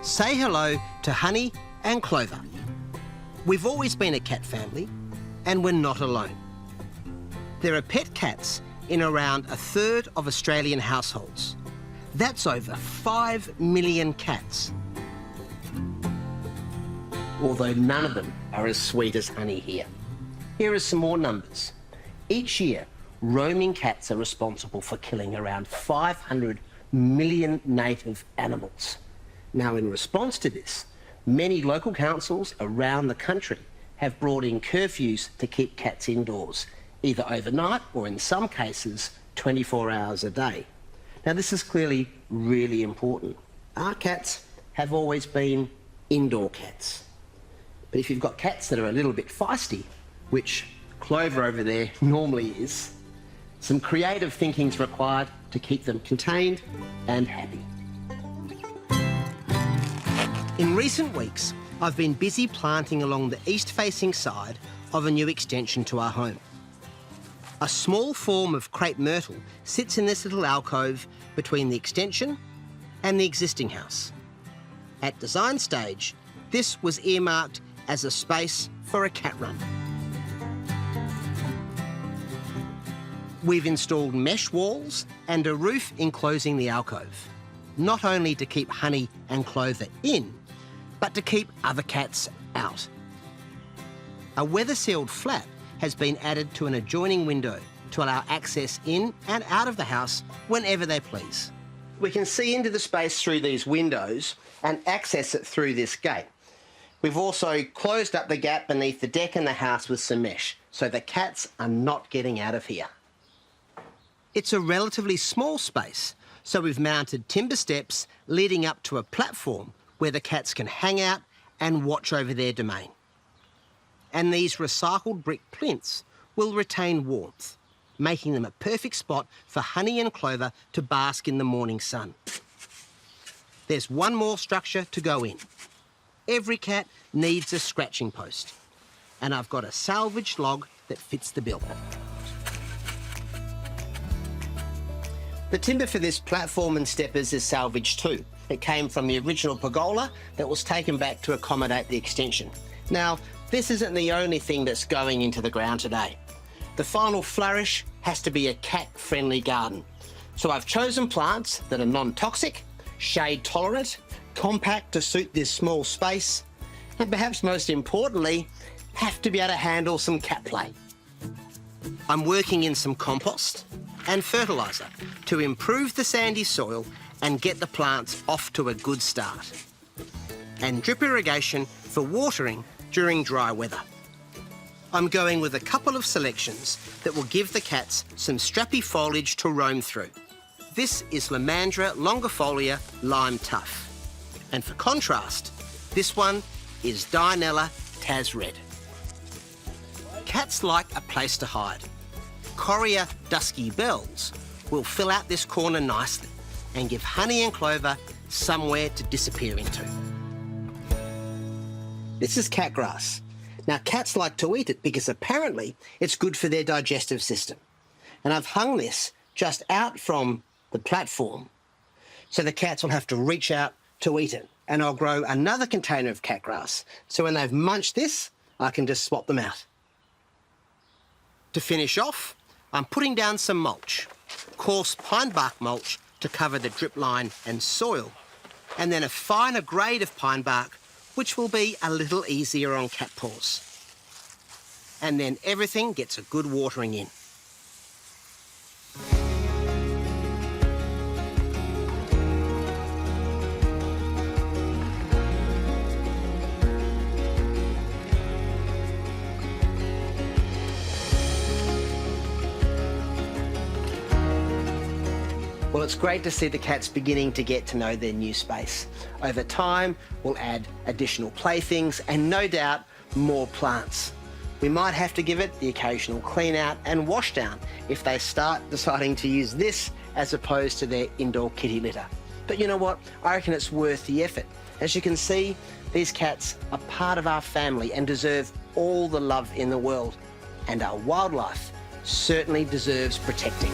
Say hello to Honey and Clover. We've always been a cat family, and we're not alone. There are pet cats in around a third of Australian households. That's over 5 million cats. Although none of them are as sweet as Honey here. Here are some more numbers. Each year, roaming cats are responsible for killing around 500 million native animals. Now, in response to this, many local councils around the country have brought in curfews to keep cats indoors, either overnight or, in some cases, 24 hours a day. Now, this is clearly really important. Our cats have always been indoor cats. But if you've got cats that are a little bit feisty, which Clover over there normally is, some creative thinking's required to keep them contained and happy. In recent weeks, I've been busy planting along the east-facing side of a new extension to our home. A small form of crepe myrtle sits in this little alcove between the extension and the existing house. At design stage, this was earmarked as a space for a cat run. We've installed mesh walls and a roof enclosing the alcove, not only to keep Honey and Clover in, but to keep other cats out. A weather-sealed flap has been added to an adjoining window to allow access in and out of the house whenever they please. We can see into the space through these windows and access it through this gate. We've also closed up the gap beneath the deck in the house with some mesh, so the cats are not getting out of here. It's a relatively small space, so we've mounted timber steps leading up to a platform where the cats can hang out and watch over their domain. And these recycled brick plinths will retain warmth, making them a perfect spot for Honey and Clover to bask in the morning sun. There's one more structure to go in. Every cat needs a scratching post, and I've got a salvaged log that fits the bill. The timber for this platform and steppers is salvaged too. It came from the original pergola that was taken back to accommodate the extension. Now, this isn't the only thing that's going into the ground today. The final flourish has to be a cat-friendly garden. So I've chosen plants that are non-toxic, shade-tolerant, compact to suit this small space, and perhaps most importantly, have to be able to handle some cat play. I'm working in some compost and fertiliser to improve the sandy soil and get the plants off to a good start. And drip irrigation for watering during dry weather. I'm going with a couple of selections that will give the cats some strappy foliage to roam through. This is Lomandra longifolia Lime Tough. And for contrast, this one is Dianella Tas Red. Cats like a place to hide. Coria Dusky Bells will fill out this corner nicely and give Honey and Clover somewhere to disappear into. This is cat grass. Now, cats like to eat it because apparently it's good for their digestive system. And I've hung this just out from the platform so the cats will have to reach out to eat it. And I'll grow another container of cat grass, so when they've munched this, I can just swap them out. To finish off, I'm putting down some mulch, coarse pine bark mulch to cover the drip line and soil, and then a finer grade of pine bark, which will be a little easier on cat paws. And then everything gets a good watering in. Well, it's great to see the cats beginning to get to know their new space. Over time, we'll add additional playthings and no doubt more plants. We might have to give it the occasional clean out and wash down if they start deciding to use this as opposed to their indoor kitty litter. But you know what? I reckon it's worth the effort. As you can see, these cats are part of our family and deserve all the love in the world. And our wildlife certainly deserves protecting.